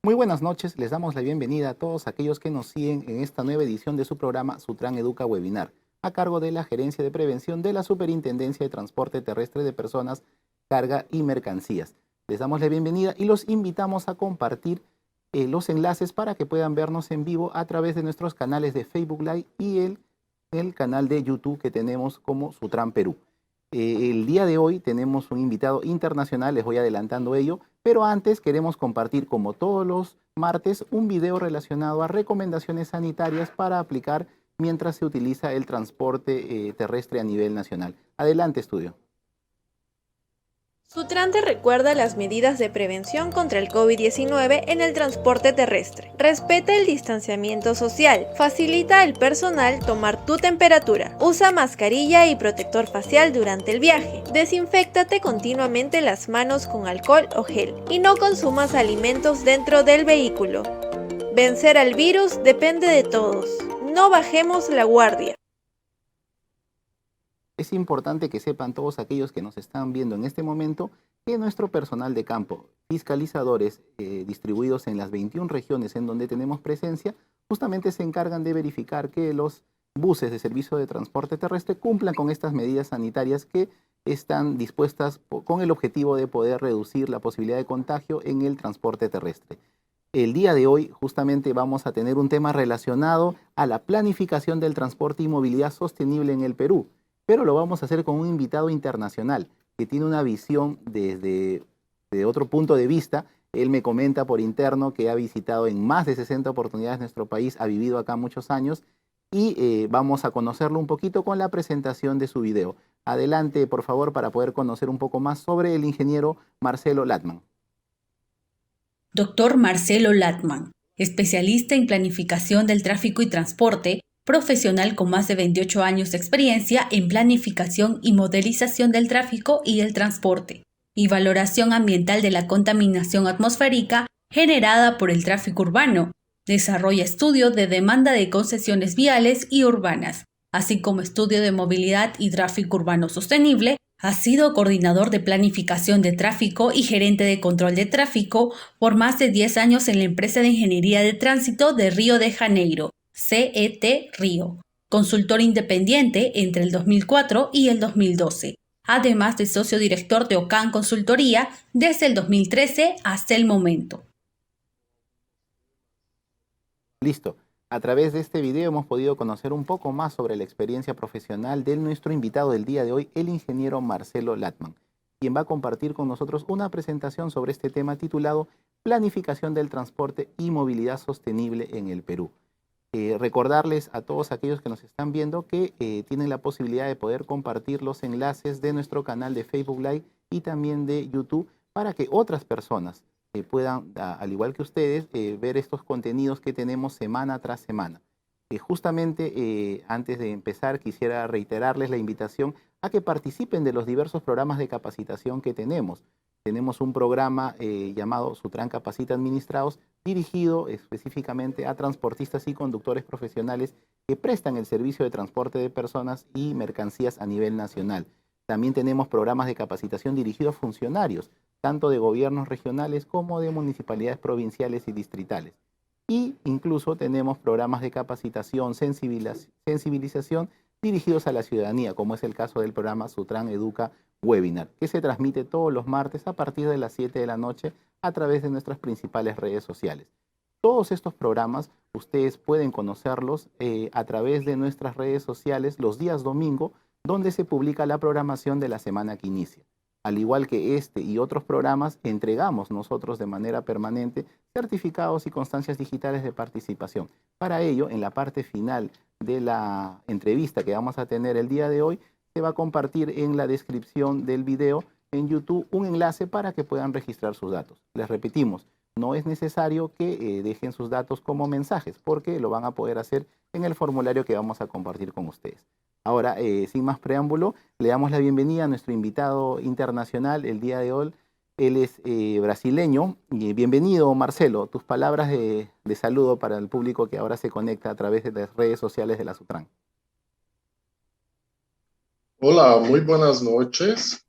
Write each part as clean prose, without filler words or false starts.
Muy buenas noches, les damos la bienvenida a todos aquellos que nos siguen en esta nueva edición de su programa Sutran Educa Webinar, a cargo de la Gerencia de Prevención de la Superintendencia de Transporte Terrestre de Personas, Carga y Mercancías. Les damos la bienvenida y los invitamos a compartir los enlaces para que puedan vernos en vivo a través de nuestros canales de Facebook Live y el canal de YouTube que tenemos como Sutran Perú. El día de hoy tenemos un invitado internacional, les voy adelantando ello, pero antes queremos compartir, como todos los martes, un video relacionado a recomendaciones sanitarias para aplicar mientras se utiliza el transporte terrestre a nivel nacional. Adelante, estudio. Sutran te recuerda las medidas de prevención contra el COVID-19 en el transporte terrestre. Respeta el distanciamiento social. Facilita al personal tomar tu temperatura. Usa mascarilla y protector facial durante el viaje. Desinféctate continuamente las manos con alcohol o gel. Y no consumas alimentos dentro del vehículo. Vencer al virus depende de todos. No bajemos la guardia. Es importante que sepan todos aquellos que nos están viendo en este momento que nuestro personal de campo, fiscalizadores distribuidos en las 21 regiones en donde tenemos presencia, justamente se encargan de verificar que los buses de servicio de transporte terrestre cumplan con estas medidas sanitarias que están dispuestas con el objetivo de poder reducir la posibilidad de contagio en el transporte terrestre. El día de hoy justamente vamos a tener un tema relacionado a la planificación del transporte y movilidad sostenible en el Perú, pero lo vamos a hacer con un invitado internacional que tiene una visión desde de otro punto de vista. Él me comenta por interno que ha visitado en más de 60 oportunidades nuestro país, ha vivido acá muchos años y vamos a conocerlo un poquito con la presentación de su video. Adelante, por favor, para poder conocer un poco más sobre el ingeniero Marcelo Latman. Dr. Marcelo Latman, especialista en planificación del tráfico y transporte, profesional con más de 28 años de experiencia en planificación y modelización del tráfico y del transporte, y valoración ambiental de la contaminación atmosférica generada por el tráfico urbano. Desarrolla estudio de demanda de concesiones viales y urbanas, así como estudio de movilidad y tráfico urbano sostenible. Ha sido coordinador de planificación de tráfico y gerente de control de tráfico por más de 10 años en la empresa de ingeniería de tránsito de Río de Janeiro, CET Río, consultor independiente entre el 2004 y el 2012, además de socio director de OCAN Consultoría desde el 2013 hasta el momento. Listo. A través de este video hemos podido conocer un poco más sobre la experiencia profesional de nuestro invitado del día de hoy, el ingeniero Marcelo Latman, quien va a compartir con nosotros una presentación sobre este tema titulado Planificación del transporte y movilidad sostenible en el Perú. Recordarles a todos aquellos que nos están viendo que tienen la posibilidad de poder compartir los enlaces de nuestro canal de Facebook Live y también de YouTube para que otras personas puedan, al igual que ustedes, ver estos contenidos que tenemos semana tras semana. Justamente antes de empezar quisiera reiterarles la invitación a que participen de los diversos programas de capacitación que tenemos. Tenemos un programa llamado Sutran Capacita Administrados, dirigido específicamente a transportistas y conductores profesionales que prestan el servicio de transporte de personas y mercancías a nivel nacional. También tenemos programas de capacitación dirigidos a funcionarios, tanto de gobiernos regionales como de municipalidades provinciales y distritales. Y incluso tenemos programas de capacitación, sensibilización dirigidos a la ciudadanía, como es el caso del programa Sutran Educa Webinar, que se transmite todos los martes a partir de las 7 de la noche a través de nuestras principales redes sociales. Todos estos programas ustedes pueden conocerlos a través de nuestras redes sociales los días domingo, donde se publica la programación de la semana que inicia. Al igual que este y otros programas, entregamos nosotros de manera permanente certificados y constancias digitales de participación. Para ello, en la parte final de la entrevista que vamos a tener el día de hoy, se va a compartir en la descripción del video en YouTube un enlace para que puedan registrar sus datos. Les repetimos, no es necesario que dejen sus datos como mensajes, porque lo van a poder hacer en el formulario que vamos a compartir con ustedes. Ahora, sin más preámbulo, le damos la bienvenida a nuestro invitado internacional el día de hoy. Él es brasileño. Bienvenido, Marcelo. Tus palabras de saludo para el público que ahora se conecta a través de las redes sociales de la Sutran. Hola, muy buenas noches.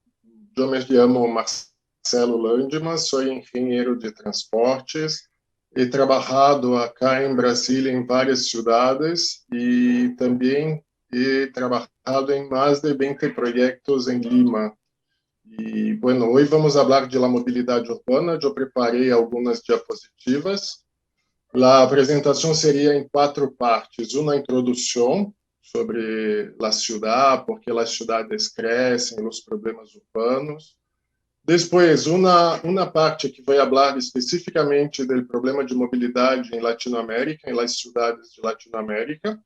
Yo me llamo Marcelo Landman, soy ingeniero de transportes, He trabajado acá en Brasil en varias ciudades y también he trabajado en más de 20 proyectos en Lima. E, bueno, hoje vamos falar de la mobilidade urbana. Eu preparei algumas diapositivas. A apresentação seria em 4 partes. Uma introdução sobre a cidade, porque as cidades crescem, os problemas urbanos. Depois, uma parte que vai falar especificamente do problema de mobilidade em Latinoamérica, em las cidades de Latinoamérica.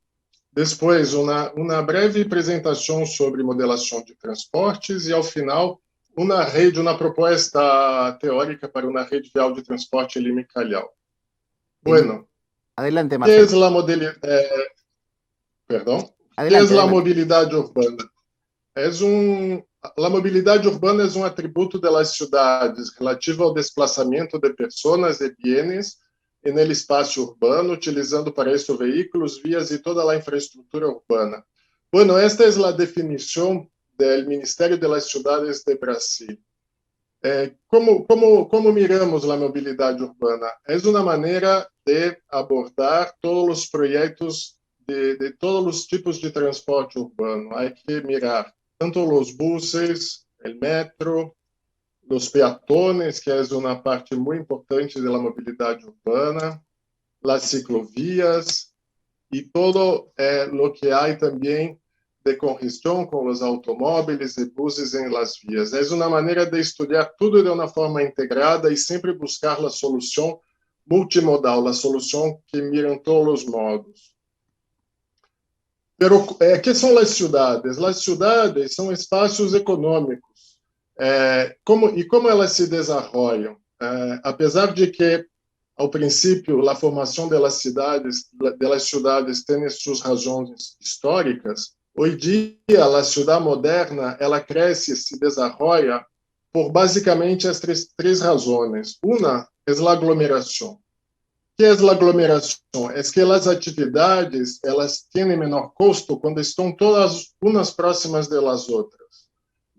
Depois, uma breve apresentação sobre modelação de transportes e, ao final, uma proposta teórica para uma rede vial de transporte em Lima e Callao. Bueno, Adelante, ¿qué es Marcelo. la movilidad? Perdón. ¿Qué Adelante, es la adelante. movilidade urbana? A mobilidade urbana é um atributo das cidades relativo ao desplazamento de pessoas e bienes no espaço urbano, utilizando para isso veículos, vias e toda a infraestrutura urbana. Bueno, esta é a definição do Ministério das Cidades de Brasil. Como miramos a mobilidade urbana? É uma maneira de abordar todos os projetos de todos os tipos de transporte urbano. Há que mirar tanto os buses, o metro, os peatones, que é uma parte muito importante da mobilidade urbana, as ciclovias e todo o que há também de congestão com os automóveis e buses em las vias. É uma maneira de estudar tudo de uma forma integrada e sempre buscar a solução multimodal, a solução que mira em todos os modos. Pero, que são as cidades? As cidades são espaços econômicos. Como elas se desenvolvem? Apesar de que, ao princípio, a formação das cidades tem suas razões históricas, hoje dia, a cidade moderna, ela cresce e se desenvolve por basicamente as três razões. Uma é a aglomeração. O que é a aglomeração? É que as atividades elas têm menor custo quando estão todas umas próximas das outras.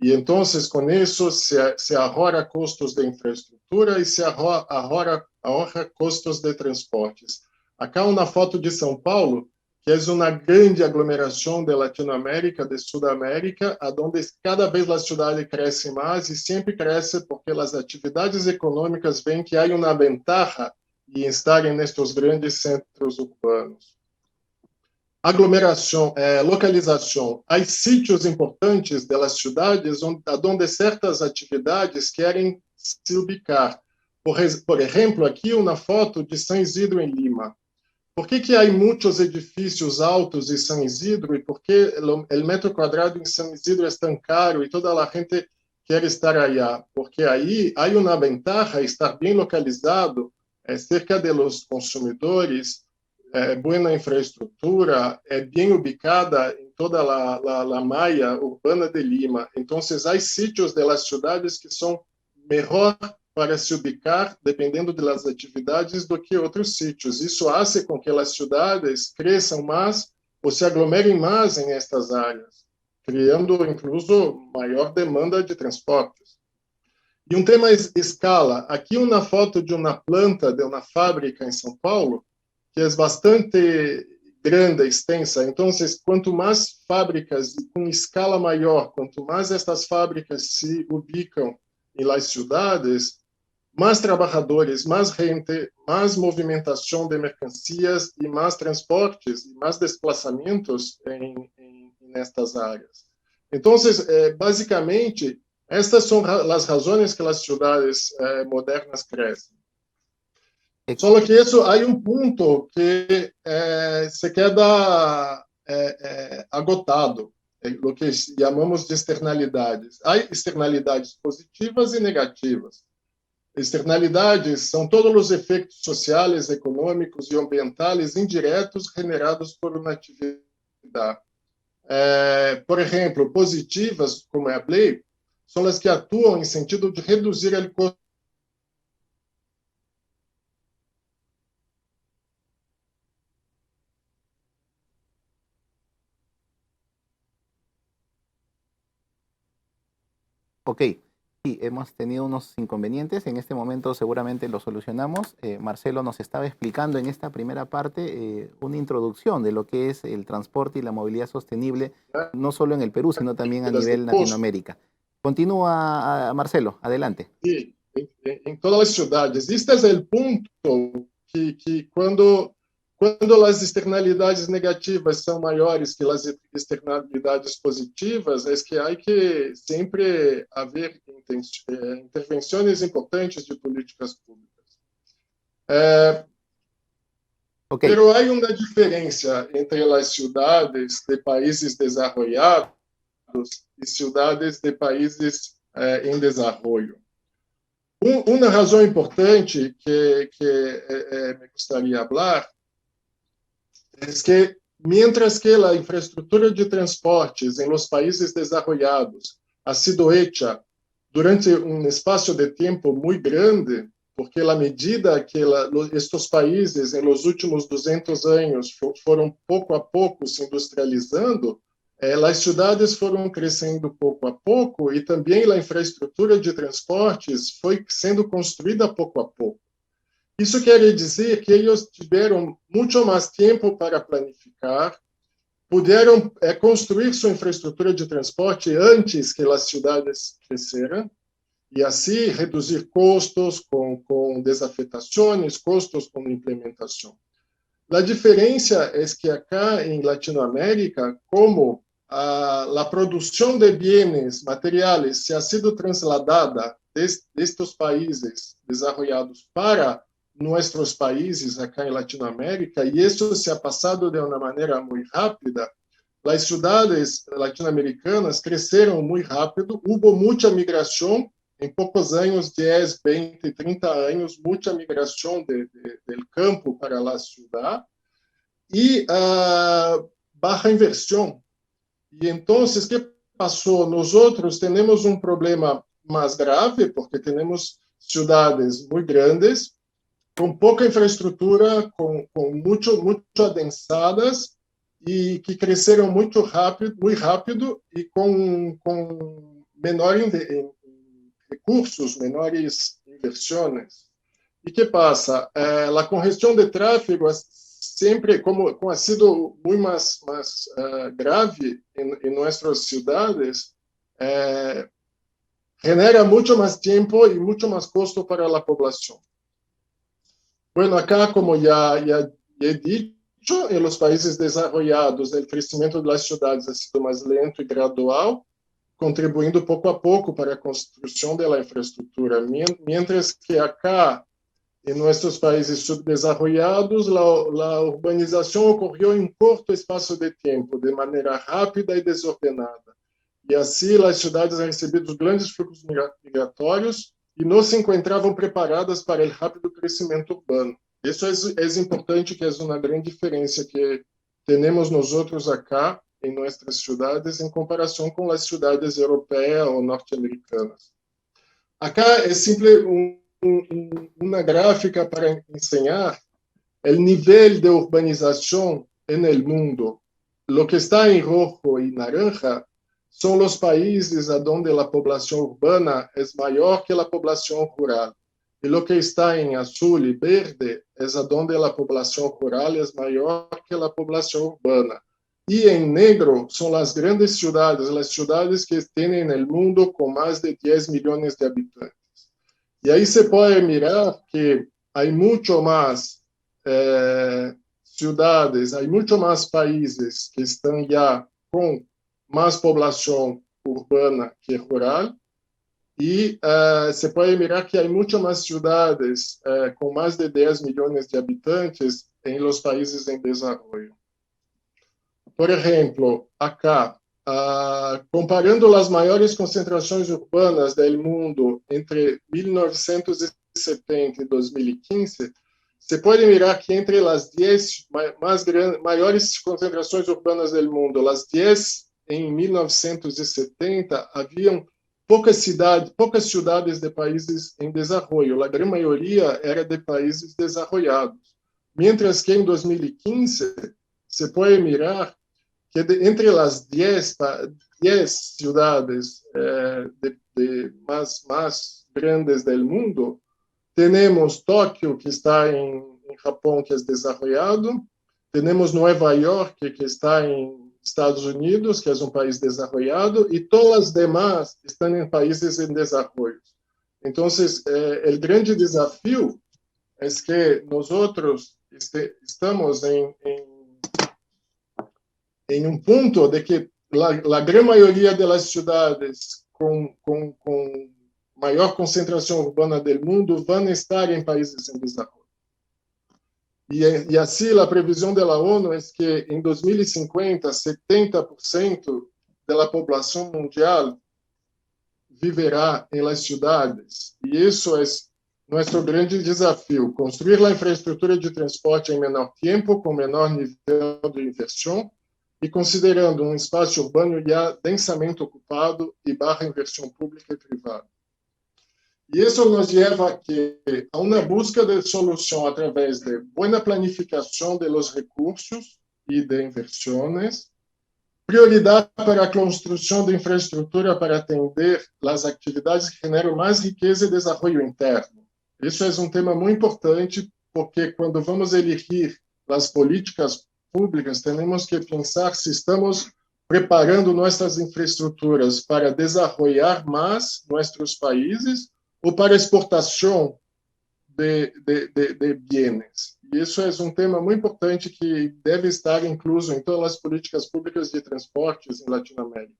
E então, com isso, se ahorra custos de infraestrutura e se ahorra custos de transportes. Acá uma foto de São Paulo, que é uma grande aglomeração de Latinoamérica, de Sudamérica, onde cada vez a cidade cresce mais e sempre cresce porque as atividades econômicas veem que há uma vantagem em estarem nestes grandes centros urbanos. Aglomeração, localização. Há sítios importantes das cidades onde certas atividades querem se ubicar. Por exemplo, aqui uma foto de São Isidro, em Lima. Por que há muitos edifícios altos em São Isidro e por que o metro quadrado em São Isidro é tão caro e toda a gente quer estar allá? Porque aí há uma vantagem estar bem localizado cerca de los consumidores, boa infraestrutura, bem ubicada em toda a malha urbana de Lima. Então, há sítios das cidades que são melhor para se ubicar, dependendo das atividades, do que outros sítios. Isso faz com que as cidades cresçam mais ou se aglomerem mais em estas áreas, criando, incluso, maior demanda de transportes. E tema escala. Aqui uma foto de uma planta, de uma fábrica em São Paulo, que é bastante grande, extensa. Então, quanto mais fábricas com escala maior, quanto mais estas fábricas se ubicam em las cidades, mais trabalhadores, mais gente, mais movimentação de mercancias e mais transportes, e mais desplazamentos nestas áreas. Então, basicamente, estas são as razões que as cidades modernas crescem. Só que isso, há ponto que se queda agotado, o que chamamos de externalidades. Há externalidades positivas e negativas. Externalidades são todos os efeitos sociais, econômicos e ambientais indiretos generados por uma atividade. Por exemplo, positivas, como eu falei, são as que atuam em sentido de reduzir o custo. Ok, Sí, hemos tenido unos inconvenientes. En este momento seguramente lo solucionamos. Marcelo nos estaba explicando en esta primera parte una introducción de lo que es el transporte y la movilidad sostenible, no solo en el Perú, sino también a de nivel custo. Latinoamérica. Continúa, Marcelo, adelante. Sí, en todas las ciudades. Este es el punto que quando as externalidades negativas são maiores que as externalidades positivas, é que há que sempre haver intervenções importantes de políticas públicas. Okay. Pero há uma diferença entre as cidades de países desenvolvidos e cidades de países em desenvolvimento. Uma razão importante que me gostaria de falar é que, mientras que a infraestrutura de transportes em los países desenvolvidos ha sido hecha durante espaço de tempo muito grande, porque a medida que estes países, em los últimos 200 anos, foram pouco a pouco se industrializando, as cidades foram crescendo pouco a pouco e também a infraestrutura de transportes foi sendo construída pouco a pouco. Isso quer dizer que eles tiveram muito mais tempo para planificar, puderam construir sua infraestrutura de transporte antes que as cidades cresceram, e assim reduzir custos com desafetações, custos com implementação. A diferença é que acá em Latinoamérica, como a produção de bens materiais se ha sido trasladada destes países desenvolvidos para nossos países acá em Latinoamérica, e isso se ha passado de uma maneira muito rápida, as cidades latino-americanas cresceram muito rápido, houve muita migração, em poucos anos, 10, 20, 30 anos, muita migração do campo para a cidade, e baixa inversão. E então, o que passou? Nós outros temos um problema mais grave, porque temos cidades muito grandes, com pouca infraestrutura, com muito adensadas, e que cresceram muito rápido e com menores recursos, menores inversões. E que passa? A congestão de tráfego sempre, como ha sido muito mais grave em nossas cidades, genera muito mais tempo e muito mais custo para a população. Bueno, acá, como ya he dicho, en los países desarrollados, el crecimiento de las ciudades ha sido más lento y gradual, contribuyendo poco a poco para la construcción de la infraestructura. Mientras que acá, en nuestros países subdesarrollados, la urbanización ocurrió en un corto espacio de tiempo, de manera rápida y desordenada. Y así las ciudades han recibido grandes flujos migratorios e não se encontravam preparadas para o rápido crescimento urbano. Isso é importante, que é uma grande diferença que temos nós outros acá em nossas cidades em comparação com as cidades europeias ou norte-americanas. Acá é simples uma gráfica para ensinar o nível de urbanização no mundo. O que está em rojo e naranja são os países onde a população urbana é maior que a população rural. E o que está em azul e verde é onde a população rural é maior que a população urbana. E em negro são as grandes cidades, as cidades que têm no mundo com mais de 10 milhões de habitantes. E aí se pode mirar que há muito mais cidades, há muito mais países que estão já com mais população urbana que rural, e se pode mirar que há muito mais cidades com mais de 10 milhões de habitantes em los países em desenvolvimento. Por exemplo, acá, comparando as maiores concentrações urbanas do mundo entre 1970 e 2015, se pode mirar que entre as 10 maiores concentrações urbanas do mundo, as 10 em 1970, haviam poucas cidades de países em desenvolvimento. A grande maioria era de países desenvolvidos. Mientras que em 2015, se pode mirar que entre as 10 cidades más grandes del mundo. Tenemos Tokio, que está en Japón, que es desarrollado. Tenemos Nueva York, que está en Estados Unidos, que es un país desarrollado, y todas las demás están en países en desarrollo. Entonces, el gran desafío es que nosotros estamos en un punto de que la gran mayoría de las ciudades con mayor concentración urbana del mundo van a estar en países en desarrollo. Y así la previsión de la ONU es que en 2050, 70% de la población mundial viverá en las ciudades. Y eso es nuestro gran desafío, construir la infraestructura de transporte en menor tiempo, con menor nivel de inversión, e considerando um espaço urbano já densamente ocupado e barra inversão pública e privada. E isso nos leva a uma busca de solução através de boa planificação de los recursos e de inversões, prioridade para a construção de infraestrutura para atender as atividades que generam mais riqueza e desenvolvimento interno. Isso é um tema muito importante, porque quando vamos elegir as políticas públicas, temos que pensar se estamos preparando nossas infraestruturas para desenvolver mais nossos países ou para exportação de bienes. E isso é um tema muito importante que deve estar incluso em todas as políticas públicas de transportes em Latinoamérica.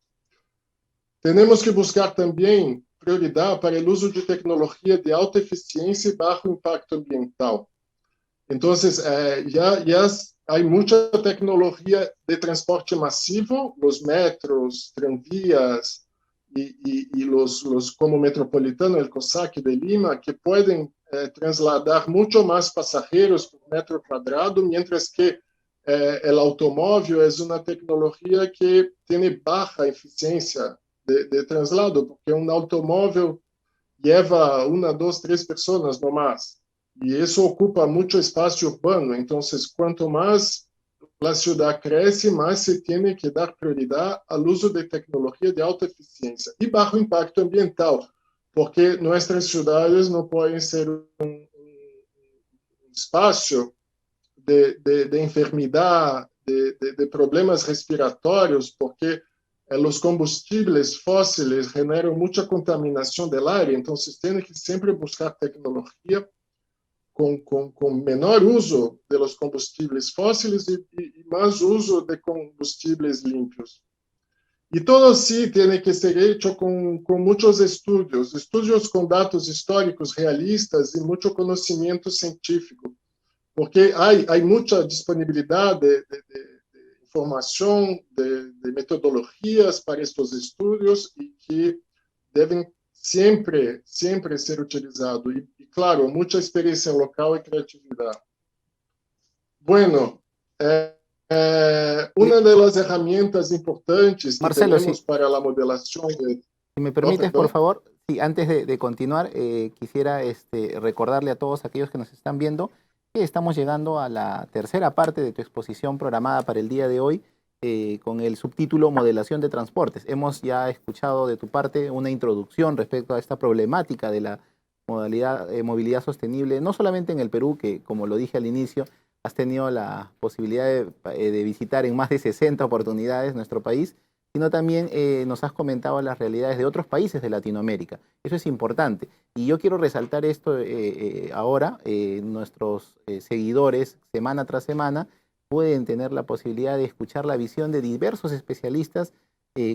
Temos que buscar também prioridade para o uso de tecnologia de alta eficiência e baixo impacto ambiental. Então, já há muita tecnologia de transporte massivo, os metros, tranvías e os como metropolitano, o COSAC de Lima, que podem trasladar muito mais passageiros por metro quadrado, mientras que o automóvel é uma tecnologia que tem baixa eficiência de traslado, porque um automóvel leva 1, 2, 3 pessoas no mais. E isso ocupa muito espaço urbano. Então, quanto mais a cidade cresce, mais se tem que dar prioridade ao uso de tecnologia de alta eficiência e baixo impacto ambiental, porque nossas cidades não podem ser um espaço de enfermidade, de problemas respiratórios, porque os combustíveis fósseis generam muita contaminação do ar. Então, tem que sempre buscar tecnologia com menor uso de los combustíveis fósseis e mais uso de combustíveis limpos. E todo sí tem que ser hecho com muitos estudos com dados históricos realistas e muito conhecimento científico, porque há muita disponibilidade de informação, de metodologias para estes estudos e que devem sempre ser utilizados. E claro, muita experiência local e criatividade. Bueno, uma das ferramentas importantes que Marcelo, temos para a modelação de... Si me permites, por favor, sí, antes de continuar, quisiera recordarle a todos aquellos que nos están viendo que estamos llegando a la tercera parte de tu exposición programada para el día de hoy, con el subtítulo Modelación de Transportes. Hemos ya escuchado de tu parte una introducción respecto a esta problemática de la movilidad sostenible, no solamente en el Perú, que como lo dije al inicio, has tenido la posibilidad de visitar en más de 60 oportunidades nuestro país, sino también nos has comentado las realidades de otros países de Latinoamérica. Eso es importante. Y yo quiero resaltar esto ahora. Nuestros seguidores, semana tras semana, pueden tener la posibilidad de escuchar la visión de diversos especialistas,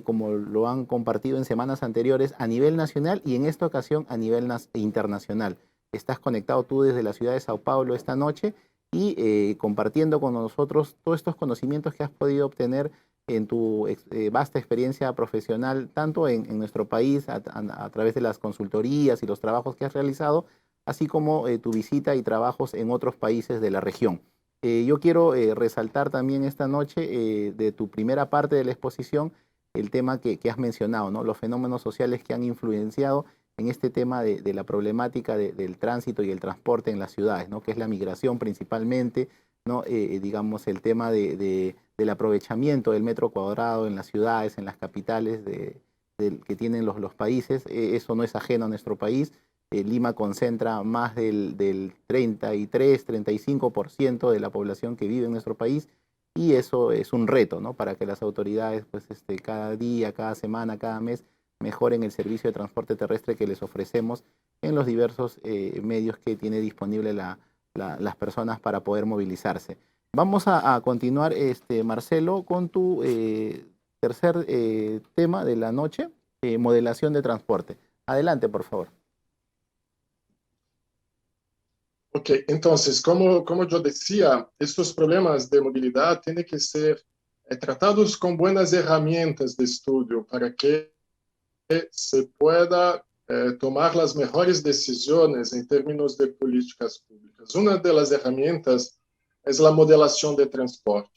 como lo han compartido en semanas anteriores, a nivel nacional y en esta ocasión a nivel internacional. Estás conectado tú desde la ciudad de Sao Paulo esta noche y compartiendo con nosotros todos estos conocimientos que has podido obtener en tu vasta experiencia profesional, tanto en nuestro país, a través de las consultorías y los trabajos que has realizado, así como tu visita y trabajos en otros países de la región. Yo quiero resaltar también esta noche de tu primera parte de la exposición el tema que has mencionado, ¿no? Los fenómenos sociales que han influenciado en este tema de la problemática del tránsito y el transporte en las ciudades, ¿no? Que es la migración principalmente, ¿no? Digamos, el tema del aprovechamiento del metro cuadrado en las ciudades, en las capitales de que tienen los países. Eso no es ajeno a nuestro país. Lima concentra más del 33-35% de la población que vive en nuestro país, y eso es un reto, ¿no? Para que las autoridades pues, cada día, cada semana, cada mes mejoren el servicio de transporte terrestre que les ofrecemos en los diversos medios que tiene disponible las personas para poder movilizarse. Vamos a continuar, Marcelo, con tu tercer tema de la noche, modelación de transporte. Adelante, por favor. Ok, entonces, como yo decía, estos problemas de movilidad tienen que ser tratados con buenas herramientas de estudio para que se pueda tomar las mejores decisiones en términos de políticas públicas. Una de las herramientas es la modelación de transporte.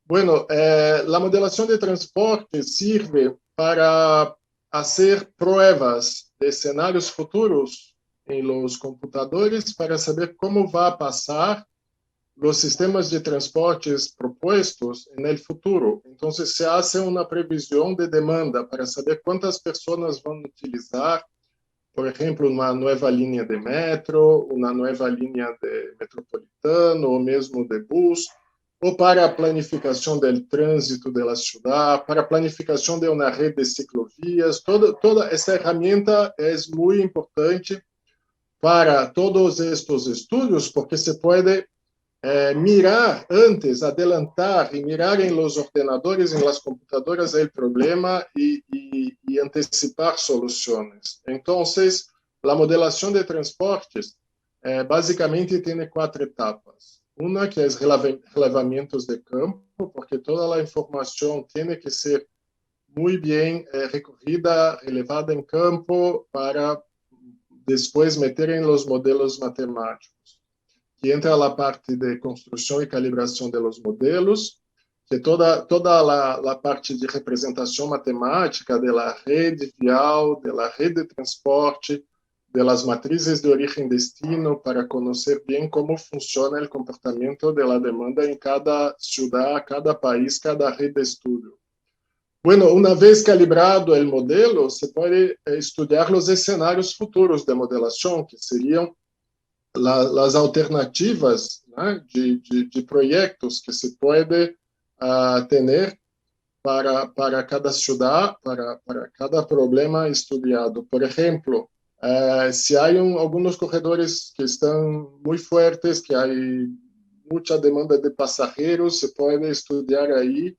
Bueno, la modelación de transporte sirve para hacer pruebas de escenarios futuros en los computadores para saber cómo va a pasar los sistemas de transportes propuestos en el futuro. Entonces, se hace una previsión de demanda para saber cuántas personas van a utilizar, por ejemplo, una nueva línea de metro, una nueva línea de metropolitano, o mesmo de bus, ou para a planificação do trânsito da cidade, para a planificação de uma rede de ciclovias. Toda essa ferramenta é muito importante para todos estes estudos, porque se pode mirar antes, adelantar e mirar em los ordenadores, em las computadoras o problema e antecipar soluções. Então, a modelação de transportes basicamente tem 4 etapas. Uma que é relevamientos de campo, porque toda a informação tem que ser muito bem recorrida, relevada em campo para depois meter em los modelos matemáticos. Que entra a parte de construção e calibração de los modelos, que toda a parte de representação matemática da rede vial, da rede de transporte, das matrizes de origem e destino, para conhecer bem como funciona o comportamento da demanda em cada cidade, cada país, cada rede de estudo. Bueno, uma vez calibrado o modelo, se pode estudar os cenários futuros de modelação, que seriam as alternativas, né, de projetos que se pode ter para cada cidade, para cada problema estudado. Por exemplo, se há alguns corredores que estão muito fortes, que há muita demanda de passageiros, se pode estudar aí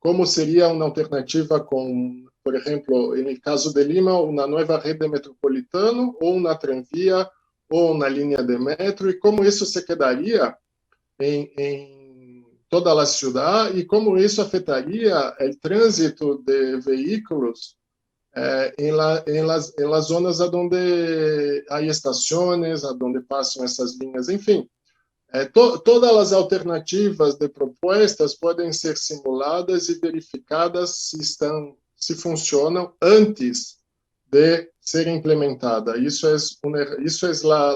como seria uma alternativa com, por exemplo, no caso de Lima, uma nova rede metropolitana, ou uma tranvia, ou uma linha de metro, e como isso se quedaria em toda a cidade, e como isso afetaria o trânsito de veículos em las zonas onde há estações, onde passam essas linhas, enfim. Todas as alternativas de propostas podem ser simuladas e verificadas se funcionam antes de ser implementada. Isso é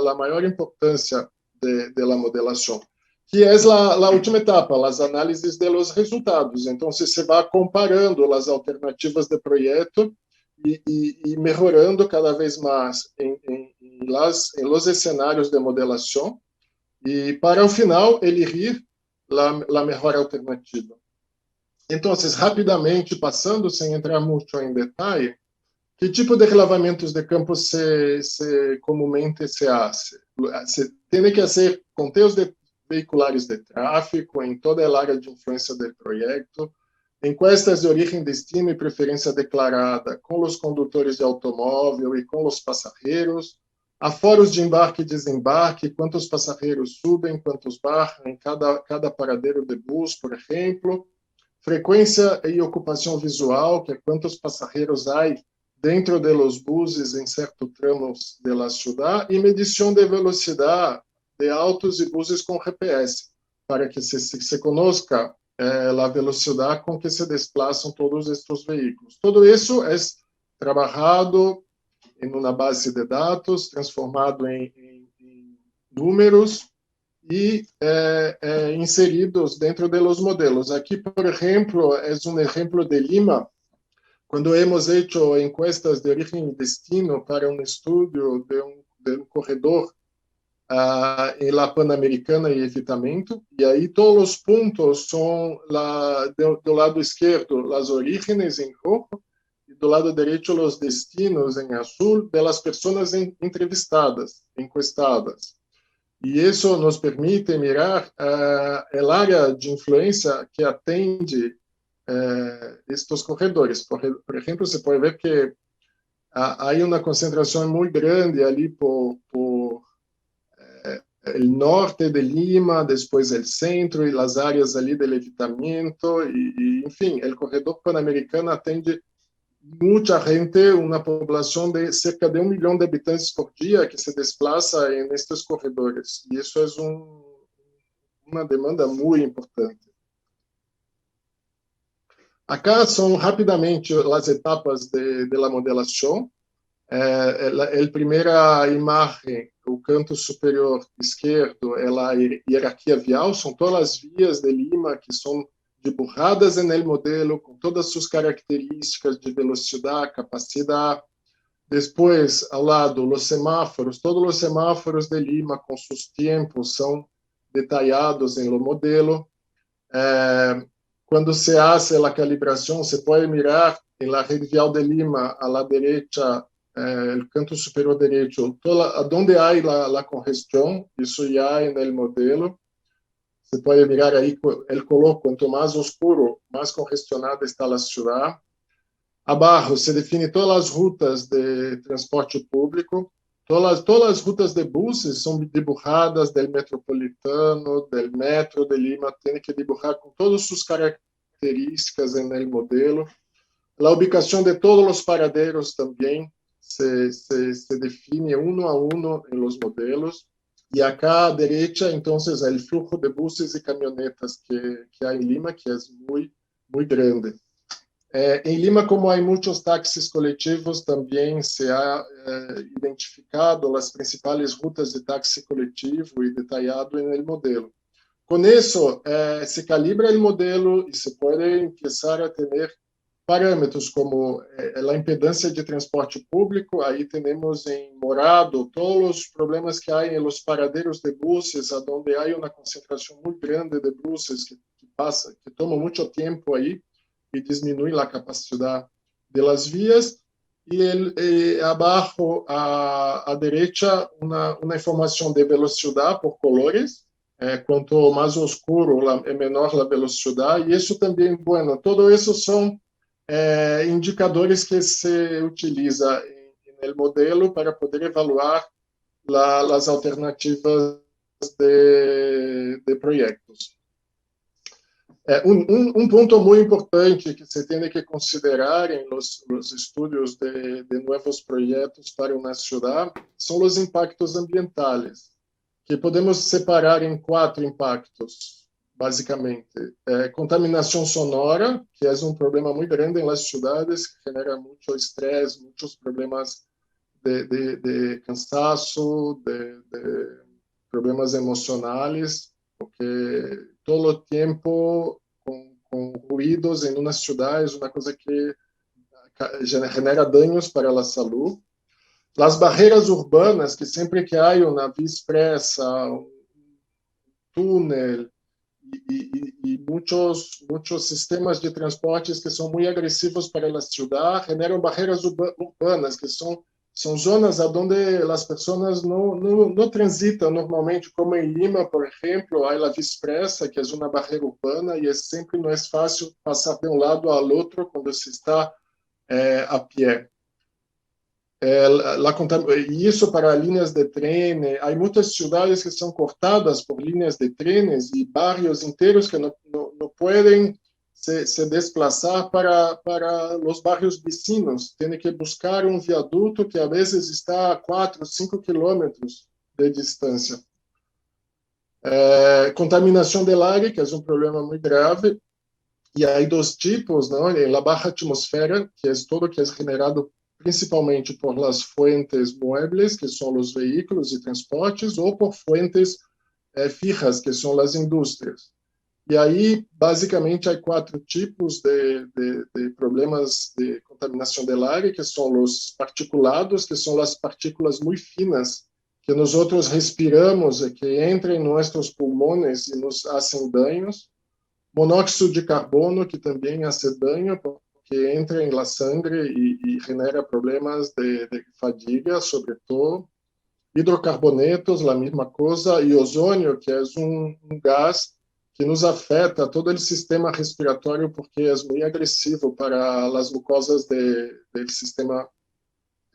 a maior importância da modelação, que é a última etapa, as análises de los resultados. Então, se vai comparando as alternativas de projeto e melhorando cada vez mais em los cenários de modelação, e para o final elegir a melhor alternativa. Então, rapidamente, passando, sem entrar muito em detalhe, que tipo de relevamentos de campo comumente se faz? Tem que ser conteúdos veiculares de tráfego em toda a área de influência do projeto, encuestas de origem, destino e preferência declarada com os condutores de automóvel e com os passageiros, aforos de embarque e desembarque, quantos passageiros subem, quantos barram em cada paradeiro de bus, por exemplo, frequência e ocupação visual, que é quantos passageiros há dentro de los buses em certos tramos de la ciudad, e medição de velocidade de autos e buses com GPS, para que se conozca a velocidade com que se desplazam todos estes veículos. Todo isso é trabalhado em uma base de dados, transformado em números e inseridos dentro de los modelos. Aqui, por exemplo, é um exemplo de Lima, Quando hemos hecho encuestas de origen y destino para un estudio de un corredor en la Panamericana y evitamento, y ahí todos los puntos son del lado izquierdo las orígenes en rojo y del lado derecho los destinos en azul de las personas entrevistadas, encuestadas. E isso nos permite mirar o área de influência que atende estes corredores. Por exemplo, você pode ver que há uma concentração muito grande ali por o norte de Lima, depois o centro e as áreas ali de levitamento. Enfim, o corredor Panamericano atende muita gente, uma população de cerca de 1 milhão de habitantes por dia que se desplaça nestes corredores. E isso é uma demanda muito importante. Acá são rapidamente as etapas da modelação. A primeira imagem, o canto superior esquerdo, é a hierarquia vial, são todas as vias de Lima que são dibujadas no modelo, com todas suas características de velocidade, capacidade. Depois, ao lado, os semáforos, todos os semáforos de Lima, com seus tempos, são detalhados no modelo. Quando se faz a calibração, se pode mirar na rede vial de Lima, à direita, o canto superior direito, onde há a congestão, isso já é no modelo. Você pode mirar aí o color, quanto mais escuro, mais congestionada está a cidade. Abaixo se define todas as rutas de transporte público. Todas as rutas de buses são dibujadas do metropolitano, do metro de Lima, tem que dibujar com todas as suas características no modelo. A ubicação de todos os paradeiros também se define uno a uno nos modelos. E acá à direita, então, é o fluxo de buses e caminhonetas que há em Lima, que é muito grande. Em Lima, como há muitos táxis coletivos, também se ha identificado as principais rutas de táxi coletivo e detalhado no modelo. Com isso, se calibra o modelo e se pode começar a ter parâmetros como a impedância de transporte público. Aí temos em morado todos os problemas que há nos paradeiros de buses, onde há uma concentração muito grande de buses que tomam muito tempo aí e diminui a capacidade das vias. E abaixo, à direita, uma informação de velocidade por colores. Quanto mais oscuro, é menor a velocidade. E isso também, bueno, tudo isso são indicadores que se utiliza no modelo para poder evaluar as alternativas de projetos. Um ponto muito importante que se tem que considerar nos estudos de novos projetos para uma cidade são os impactos ambientais, que podemos separar em 4 impactos. Basicamente, contaminação sonora, que é um problema muito grande nas cidades, que genera muito estresse, muitos problemas de cansaço, de problemas emocionais, porque todo o tempo com ruídos em uma cidade é uma coisa que genera danos para a saúde. As barreiras urbanas, que sempre que há uma via expressa, um túnel, e muitos sistemas de transportes que são muito agressivos para a cidade, generam barreiras urbanas, que são zonas onde as pessoas não transitam normalmente, como em Lima, por exemplo, há a via expressa, que é uma barreira urbana, e sempre não é fácil passar de um lado ao outro quando se está a pé. E isso para linhas de trem. Há muitas cidades que são cortadas por linhas de trens e bairros inteiros que não podem se desplaçar para os bairros vizinhos. Tem que buscar um viaduto que, às vezes, está a 4, 5 quilômetros de distância. Contaminação do ar, que é um problema muito grave. E há 2 tipos, não? A baixa atmosfera, que é tudo que é generado principalmente por las fuentes muebles, que são os veículos e transportes, ou por fuentes fijas, que são as indústrias. E aí, basicamente, há quatro tipos de problemas de contaminação do ar, que são os particulados, que são as partículas muito finas que nós outros respiramos e que entram em nossos pulmões e nos fazem danos. Monóxido de carbono, que também faz dano, porque entra em la sangre e genera problemas de fadiga, sobretudo. Hidrocarbonetos, a mesma coisa, e ozônio, que é um gás que nos afeta todo o sistema respiratório porque é muito agressivo para as mucosas do sistema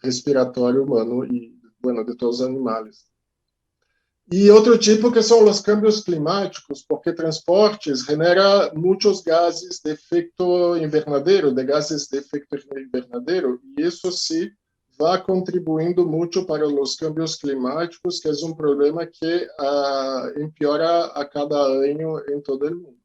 respiratório humano e, bueno, de todos os animais. E outro tipo que são os câmbios climáticos, porque transportes genera muitos gases de efeito invernadeiro, e isso sim vai contribuindo muito para os câmbios climáticos, que é um problema que empeora a cada ano em todo o mundo.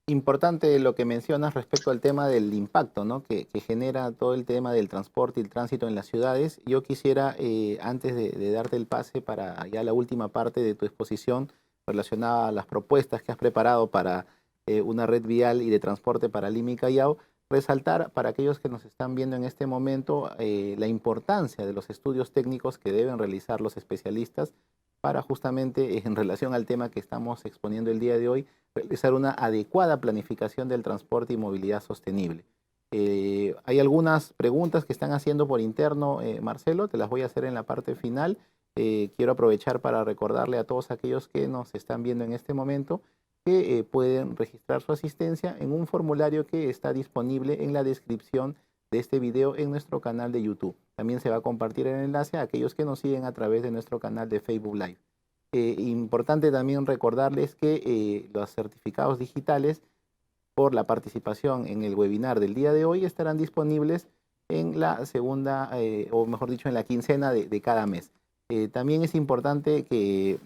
Importante lo que mencionas respecto al tema del impacto, ¿no? que genera todo el tema del transporte y el tránsito en las ciudades. Yo quisiera, antes de darte el pase para ya la última parte de tu exposición relacionada a las propuestas que has preparado para una red vial y de transporte para Lima y Callao, resaltar para aquellos que nos están viendo en este momento la importancia de los estudios técnicos que deben realizar los especialistas para justamente en relación al tema que estamos exponiendo el día de hoy, realizar una adecuada planificación del transporte y movilidad sostenible. Hay algunas preguntas que están haciendo por interno, Marcelo, te las voy a hacer en la parte final. Quiero aprovechar para recordarle a todos aquellos que nos están viendo en este momento que pueden registrar su asistencia en un formulario que está disponible en la descripción de este video en nuestro canal de YouTube. También se va a compartir el enlace a aquellos que nos siguen a través de nuestro canal de Facebook Live. Importante también recordarles que los certificados digitales por la participación en el webinar del día de hoy estarán disponibles en la segunda, o mejor dicho, en la quincena de cada mes. También es importante que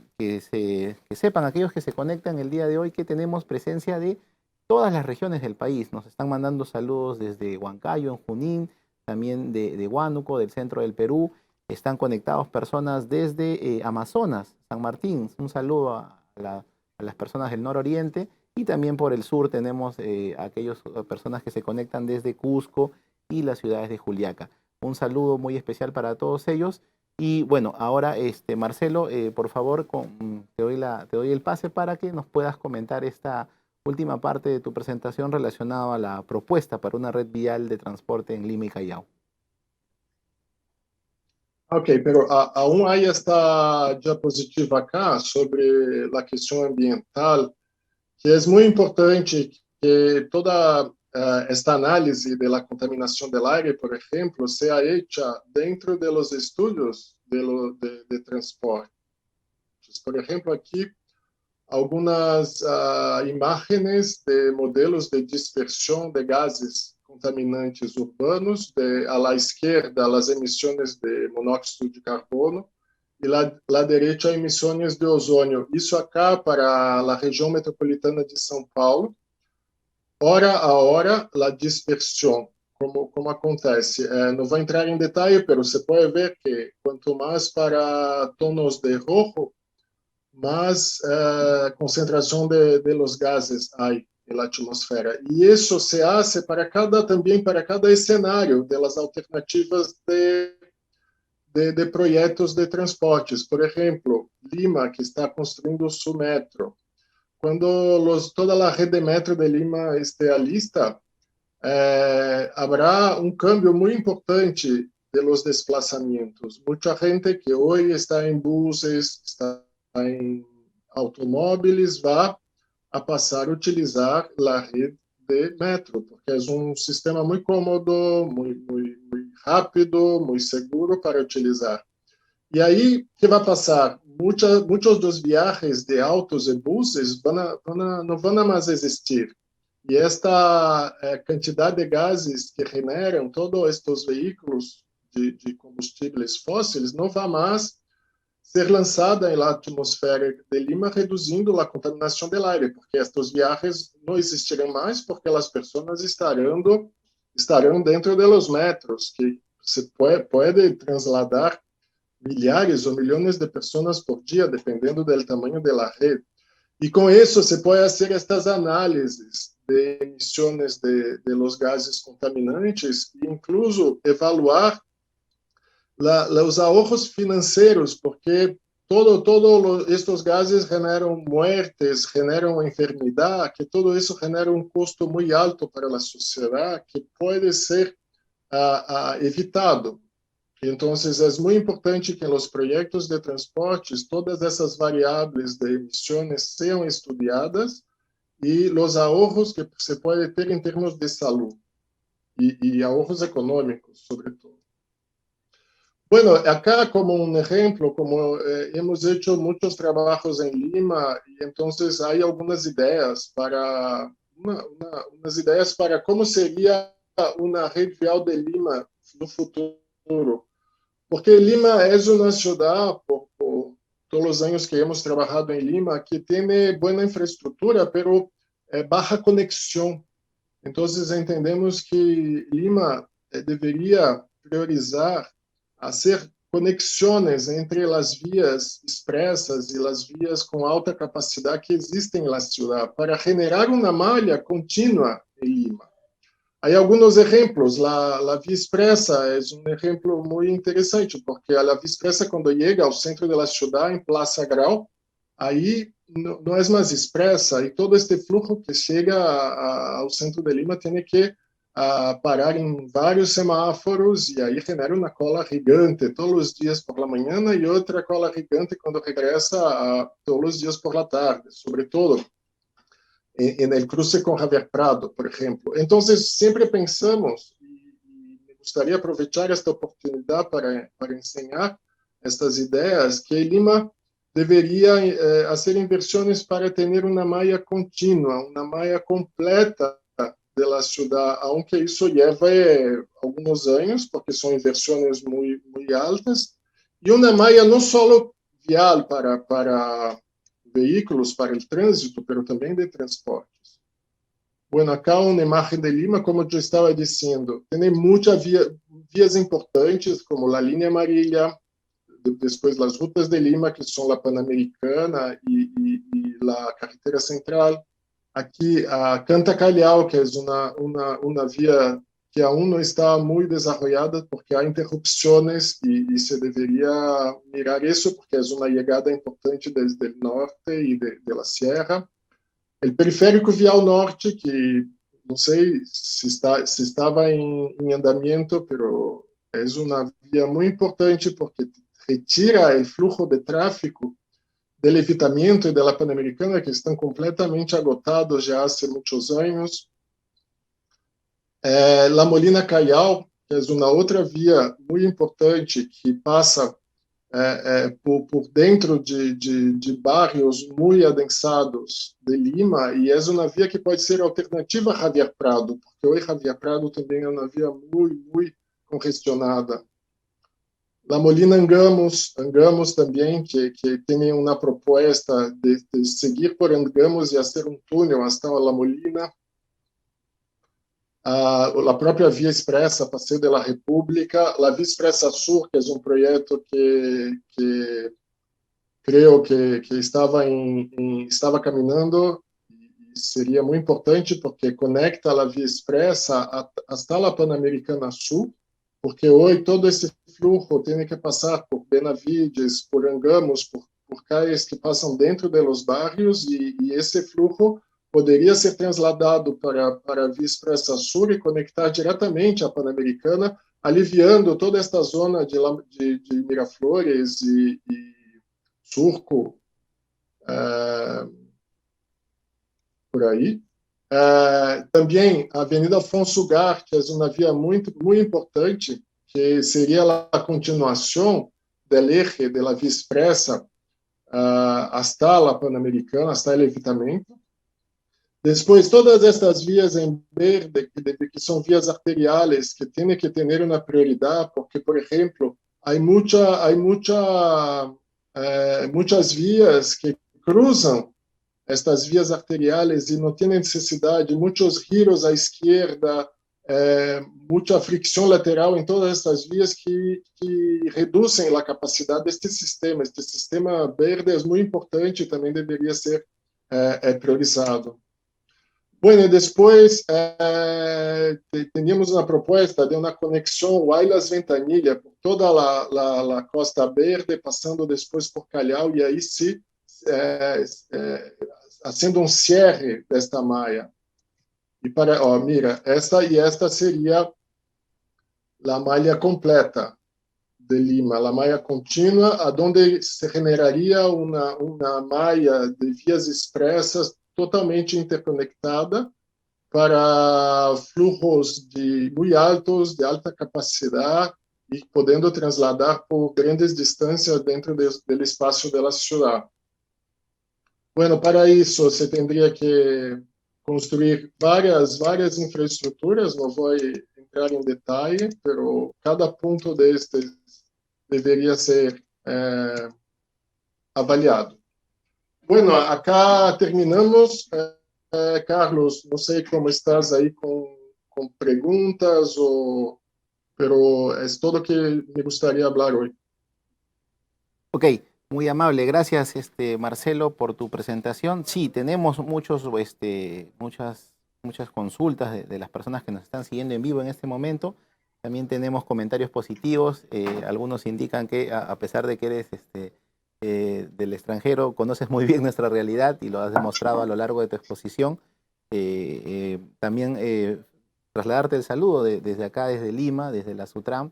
sepan aquellos que se conectan el día de hoy que tenemos presencia de todas las regiones del país. Nos están mandando saludos desde Huancayo, en Junín, también de Huánuco, del centro del Perú. Están conectados personas desde Amazonas, San Martín. Un saludo a las personas del nororiente. Y también por el sur tenemos aquellas personas que se conectan desde Cusco y las ciudades de Juliaca. Un saludo muy especial para todos ellos. Y bueno, ahora Marcelo, por favor, te doy el pase para que nos puedas comentar esta última parte de tu presentación relacionada a la propuesta para una red vial de transporte en Lima y Callao. Ok, pero aún hay esta diapositiva acá sobre la cuestión ambiental, que es muy importante que toda esta análise de la contaminación del aire, por ejemplo, sea hecha dentro de los estudios de transporte. Por ejemplo, aquí algunas imágenes de modelos de dispersión de gases contaminantes urbanos, a la izquierda las emisiones de monóxido de carbono y la derecha emisiones de ozonio. Isso acá para a região metropolitana de São Paulo. Hora a hora, a dispersão, como acontece. Não vou entrar em detalhe, mas você pode ver que quanto mais para tonos de rojo, más concentración de los gases hay en la atmósfera. Y eso se hace también para cada escenario de las alternativas de proyectos de transportes. Por ejemplo, Lima, que está construyendo su metro. Cuando toda la red de metro de Lima esté lista, habrá un cambio muy importante de los desplazamientos. Mucha gente que hoy está en buses, está em automóveis vai a passar a utilizar a rede de metro, porque é um sistema muito cômodo, muito rápido, muito seguro para utilizar. E aí, que vai passar? Muitos dos viajes de autos e buses não vão mais existir. E esta quantidade de gases que generam todos estes veículos de combustíveis fósseis não vai mais ser lançada na atmosfera de Lima, reduzindo a contaminação do ar, porque estes viajes não existirão mais, porque as pessoas estarão dentro dos metros, que se pode trasladar milhares ou milhões de pessoas por dia, dependendo do tamanho da rede. E com isso se pode fazer estas análises de emissões de los gases contaminantes e incluso evaluar os ahorros financeiros, porque todos estes gases generam muertes, generam enfermidade, que todo isso genera um custo muito alto para a sociedade que pode ser evitado. Então, é muito importante que nos projetos de transportes todas essas variáveis de emissões sejam estudadas e os ahorros que se pode ter em termos de saúde e ahorros econômicos, sobretudo. Bueno, acá como un ejemplo, como hemos hecho muchos trabajos en Lima, y entonces hay algunas ideas para unas ideas para cómo sería una red vial de Lima no futuro. Porque Lima es una ciudad, por todos los años que hemos trabajado en Lima, que tiene buena infraestructura, pero baja conexión. Entonces entendemos que Lima debería priorizar hacer conexões entre as vias expressas e as vias com alta capacidade que existem na cidade para generar uma malha contínua em Lima. Há alguns exemplos. A via expressa é um exemplo muito interessante, porque a via expressa, quando chega ao centro da cidade, em Plaza Grau, aí não é mais expressa, e todo este fluxo que chega ao centro de Lima tem que parar em vários semáforos e aí genera uma cola gigante todos os dias por la manhã e outra cola gigante quando regressa todos os dias por la tarde, sobretudo en el cruce com Javier Prado, por exemplo. Então, sempre pensamos, e me gostaria de aproveitar esta oportunidade para ensinar estas ideias, que Lima deveria fazer inversões para ter uma malha contínua, uma malha completa de la ciudad, aunque isso lleve alguns anos, porque são inversões muito altas, e uma malha não só vial para veículos, para o trânsito, mas também de transportes. Bueno, acá uma imagem de Lima, como eu estava dizendo, tem muitas vias importantes, como a linha amarilla, depois as rutas de Lima, que são a Panamericana e a carretera central. Aqui a Canta Calhau, que é uma via que ainda não está muito desenvolvida, porque há interrupções e se deveria mirar isso, porque é uma chegada importante desde o norte e de la Sierra. O periférico vial norte, que não sei se estava em andamento, mas é uma via muito importante porque retira o fluxo de tráfego do evitamento e da Panamericana, que estão completamente agotados já há muitos anos. La Molina Callao, que é uma outra via muito importante, que passa por dentro de bairros muito adensados de Lima, e é uma via que pode ser alternativa a Javier Prado, porque hoje Javier Prado também é uma via muito congestionada. La Molina Angamos também, que tem uma proposta de seguir por Angamos e fazer um túnel até La Molina. A própria Via Expressa, Passeio de la República, a Via Expressa Sur, que é um projeto que creio que estava caminhando, e seria muito importante porque conecta a Via Expressa até a Panamericana Sul, porque hoje todo esse fluxo tem que passar por Benavides, por Angamos, por calles que passam dentro dos bairros, e esse fluxo poderia ser transladado para a Via Expressa Sul e conectar diretamente à Panamericana, aliviando toda esta zona de Miraflores e Surco, por aí. Também a Avenida Afonso Ugarte é uma via muito importante, que seria a continuação do eje da Via Expressa até a Panamericana, até o evitamento. Depois, todas estas vias em verde, que são vias arteriais, que têm que ter uma prioridade, porque, por exemplo, há muitas vias que cruzam estas vias arteriais e não tem necessidade, muitos giros à esquerda, muita fricção lateral em todas estas vias que reduzem a capacidade deste sistema. Este sistema verde é muito importante e também deveria ser priorizado. Bueno, después teníamos una propuesta de una conexión Guaylas Ventanilla por toda la Costa Verde, pasando después por Callao, y ahí sí, haciendo un cierre de esta malla. Y mira, esta sería la malla completa de Lima, la malla contínua, a donde se generaría una malla de vías expresas totalmente interconectada para flujos muy altos, de alta capacidad, y podendo trasladar por grandes distancias dentro del espacio de la ciudad. Bueno, para eso se tendría que construir varias infraestructuras, no voy a entrar en detalle, pero cada punto de estes deveria ser avaliado. Bueno, acá terminamos. Carlos, não sei como estás aí com perguntas, pero es todo que me gustaría hablar hoy. Ok, muy amable. Gracias, Marcelo, por tu presentación. Sí, tenemos muchas consultas de las personas que nos están siguiendo en vivo en este momento. También tenemos comentarios positivos. Algunos indican que a pesar de que eres del extranjero, conoces muy bien nuestra realidad y lo has demostrado a lo largo de tu exposición. También trasladarte el saludo desde acá, desde Lima, desde la Sutram,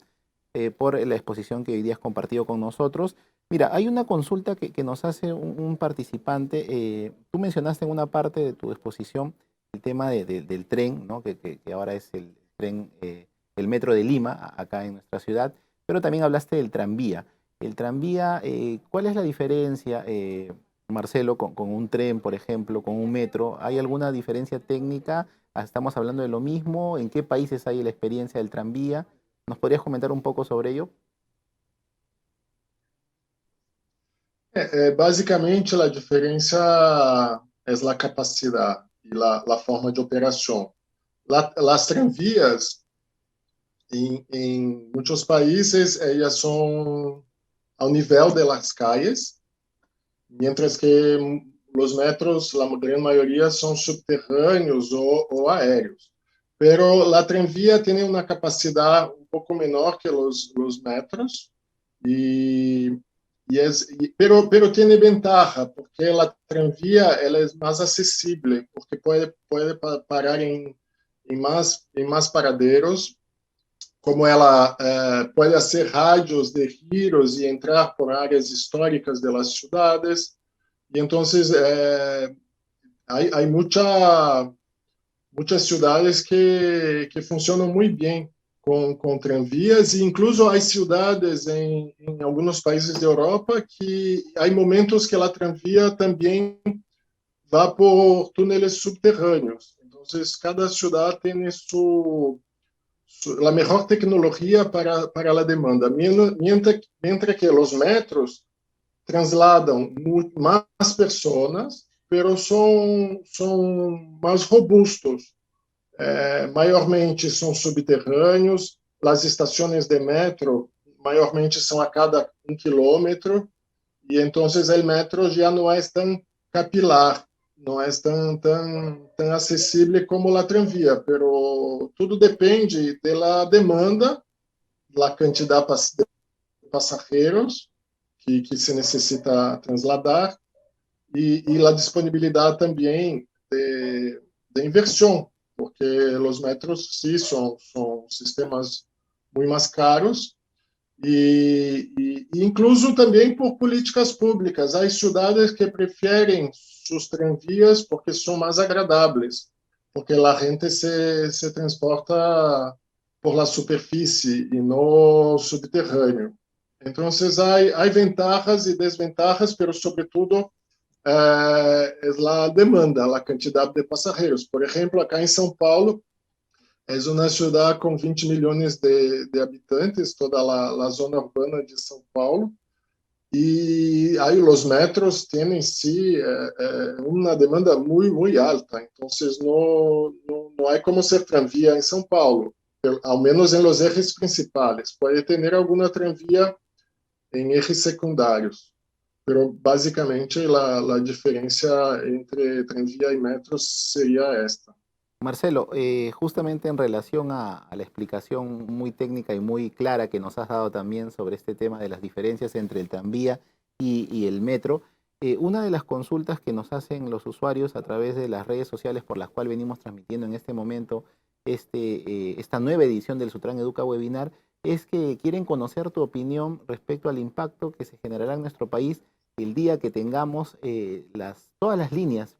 por la exposición que hoy día has compartido con nosotros. Mira, hay una consulta que nos hace un participante. Tú mencionaste en una parte de tu exposición el tema del tren, ¿no? que ahora es el tren, el metro de Lima, acá en nuestra ciudad, pero también hablaste del tranvía. El tranvía, ¿cuál es la diferencia, Marcelo, con un tren, por ejemplo, con un metro? ¿Hay alguna diferencia técnica? ¿Estamos hablando de lo mismo? ¿En qué países hay la experiencia del tranvía? ¿Nos podrías comentar un poco sobre ello? Basicamente, a diferença é a capacidade e a forma de operação. As tranvías, em muitos países, elas são ao nível das calles, mientras que os metros, a grande maioria, são subterrâneos ou aéreos. Pero a tranvía tem uma capacidade um pouco menor que os metros, pero tiene ventaja, porque a tranvía ela é mais acessível, porque pode parar em mais paradeiros, como ela pode fazer rádios de giros e entrar por áreas históricas das cidades. E então, há muitas cidades que funcionam muito bem com tranvías, e incluso há cidades em alguns países da Europa que há momentos que a tranvía também vai por túneis subterrâneos. Então, cada cidade tem a melhor tecnologia para a demanda, mientras que os metros trasladam mais pessoas, pero são mais robustos. Maiormente são subterrâneos, as estações de metro maiormente são a cada 1 quilômetro, e então o metro já não é tão capilar, não é tão acessível como a tranvía, pero tudo depende da demanda, da quantidade de passageiros que se necessita trasladar, e a disponibilidade também de inversão, porque os metros sim são sistemas muito mais caros, e incluso também por políticas públicas. Há cidades que preferem suas tranvías porque são mais agradáveis, porque a gente se transporta por la superfície e não subterrâneo. Então, há vantagens e desvantagens, mas, sobretudo, a demanda, a quantidade de passageiros. Por exemplo, acá em São Paulo, é uma cidade com 20 milhões de habitantes, toda a zona urbana de São Paulo, e aí os metros têm em si uma demanda muito alta. Então, não há como ser tranvía em São Paulo, ao menos em los ejes principais. Pode ter alguma tranvía em ejes secundários. pero basicamente la diferencia entre tranvía y metro sería esta. Marcelo, justamente en relación a la explicación muy técnica y muy clara que nos has dado también sobre este tema de las diferencias entre el tranvía y el metro, una de las consultas que nos hacen los usuarios a través de las redes sociales por las cuales venimos transmitiendo en este momento esta nueva edición del Sutran Educa Webinar es que quieren conocer tu opinión respecto al impacto que se generará en nuestro país el día que tengamos todas las líneas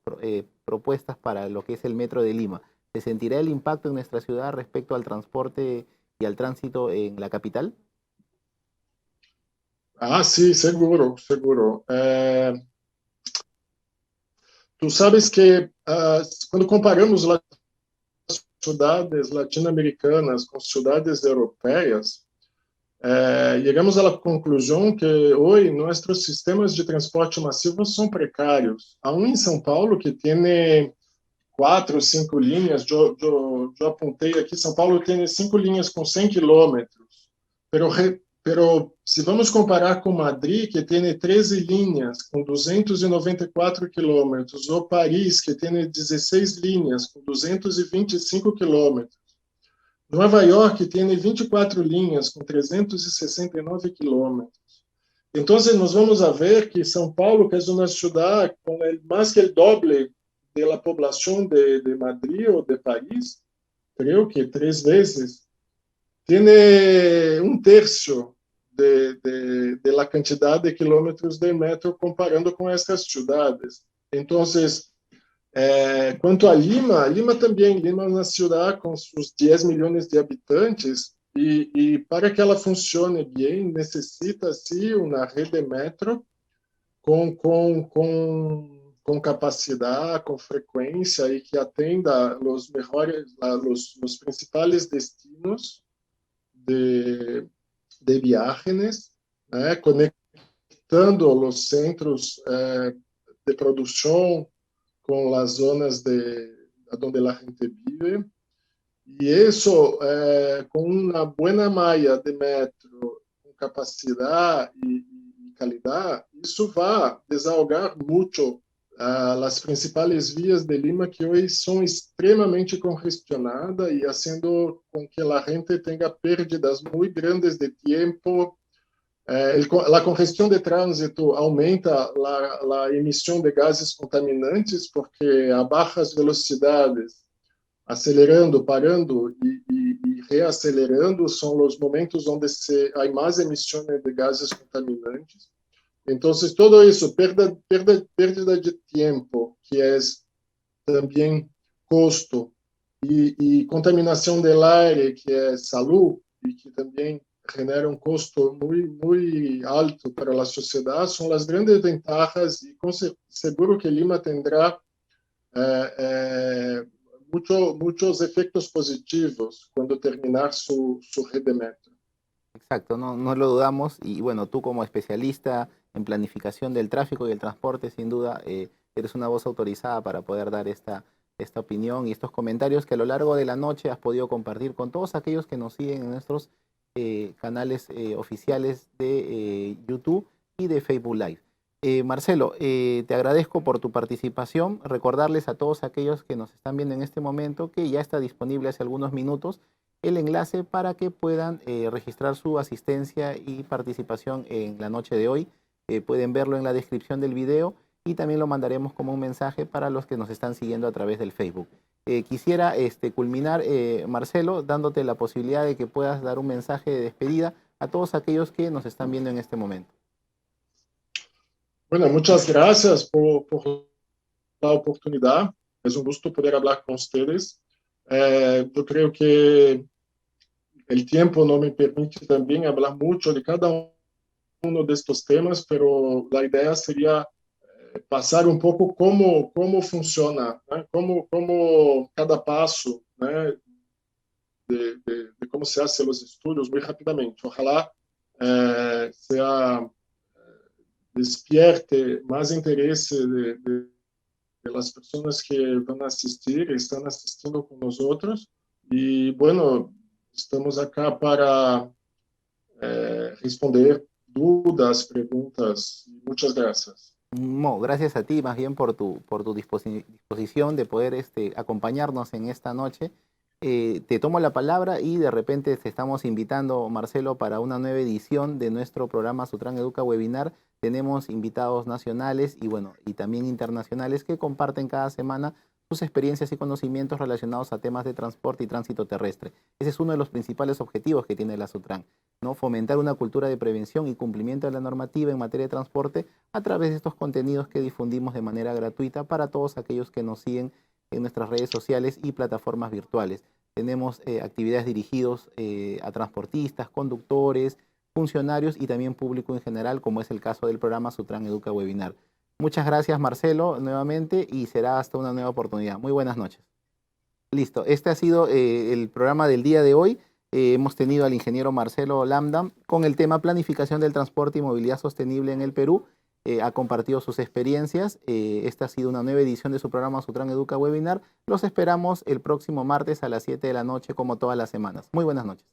propuestas para lo que es el Metro de Lima. ¿Se sentirá el impacto en nuestra ciudad respecto al transporte y al tránsito en la capital? Ah, sí, seguro, seguro. Tú sabes que cuando comparamos las ciudades latino-americanas con ciudades europeas, llegamos a la conclusión que hoy nuestros sistemas de transporte masivo son precarios. Aún en São Paulo, que tiene 4 o 5 linhas, eu apontei aqui, São Paulo tem 5 linhas com 100 quilômetros, pero se vamos comparar com Madrid, que tem 13 linhas com 294 quilômetros, ou Paris, que tem 16 linhas com 225 quilômetros, Nova York que tem 24 linhas com 369 quilômetros. Então, nós vamos a ver que São Paulo, que é uma cidade com mais que o doble da população de Madrid ou de Paris, creio que 3 vezes, tem 1/3 de la quantidade de quilômetros de metro comparando com estas cidades. Então, quanto a Lima, Lima é uma cidade com seus 10 milhões de habitantes e para que ela funcione bem, necessita-se uma rede de metro com capacidade, com frequência e que atenda os principais destinos de viagens, né, conectando os centros de produção com as zonas onde a gente vive. E isso, com uma boa malha de metro, com capacidade e qualidade, isso vai desahogar muito as principais vias de Lima, que hoje são extremamente congestionadas e fazendo com que a gente tenha perdas muito grandes de tempo. A congestão de trânsito aumenta a emissão de gases contaminantes, porque a baixas velocidades, acelerando, parando e reacelerando, são os momentos onde há mais emissões de gases contaminantes. Então, todo isso, perda de tempo, que é também custo, e contaminação do ar, que é saúde, e que também genera um custo muito alto para a sociedade, são as grandes vantagens e seguro que Lima terá muitos efeitos positivos quando terminar su rede de metro. Exacto, no lo dudamos y bueno, tú como especialista en planificación del tráfico y el transporte, sin duda, eres una voz autorizada para poder dar esta opinión y estos comentarios que a lo largo de la noche has podido compartir con todos aquellos que nos siguen en nuestros canales oficiales de YouTube y de Facebook Live. Marcelo, te agradezco por tu participación. Recordarles a todos aquellos que nos están viendo en este momento que ya está disponible hace algunos minutos el enlace para que puedan registrar su asistencia y participación en la noche de hoy. Pueden verlo en la descripción del video y también lo mandaremos como un mensaje para los que nos están siguiendo a través del Facebook. Quisiera culminar, Marcelo, dándote la posibilidad de que puedas dar un mensaje de despedida a todos aquellos que nos están viendo en este momento. Bueno, muchas gracias por la oportunidad. Es un gusto poder hablar con ustedes. Yo creo que el tiempo no me permite también hablar mucho de cada uno de estos temas, pero la idea sería pasar un poco cómo funciona, né? Cómo cada paso, né? de cómo se hacen los estudios muy rápidamente. Ojalá despierte más interés de las personas que van a asistir, están asistiendo con nosotros. Y bueno, estamos acá para responder dudas, preguntas. Muchas gracias. No, gracias a ti más bien por tu disposición de poder acompañarnos en esta noche. Te tomo la palabra y de repente te estamos invitando, Marcelo, para una nueva edición de nuestro programa Sutran Educa Webinar. Tenemos invitados nacionales y bueno, y también internacionales que comparten cada semana sus experiencias y conocimientos relacionados a temas de transporte y tránsito terrestre. Ese es uno de los principales objetivos que tiene la Sutran, ¿no? Fomentar una cultura de prevención y cumplimiento de la normativa en materia de transporte a través de estos contenidos que difundimos de manera gratuita para todos aquellos que nos siguen en nuestras redes sociales y plataformas virtuales. Tenemos actividades dirigidas a transportistas, conductores, funcionarios y también público en general, como es el caso del programa Sutran Educa Webinar. Muchas gracias, Marcelo, nuevamente, y será hasta una nueva oportunidad. Muy buenas noches. Listo, este ha sido el programa del día de hoy. Hemos tenido al ingeniero Marcelo Lamdam con el tema planificación del transporte y movilidad sostenible en el Perú. Ha compartido sus experiencias. Esta ha sido una nueva edición de su programa Sutran Educa Webinar. Los esperamos el próximo martes a las 7 de la noche, como todas las semanas. Muy buenas noches.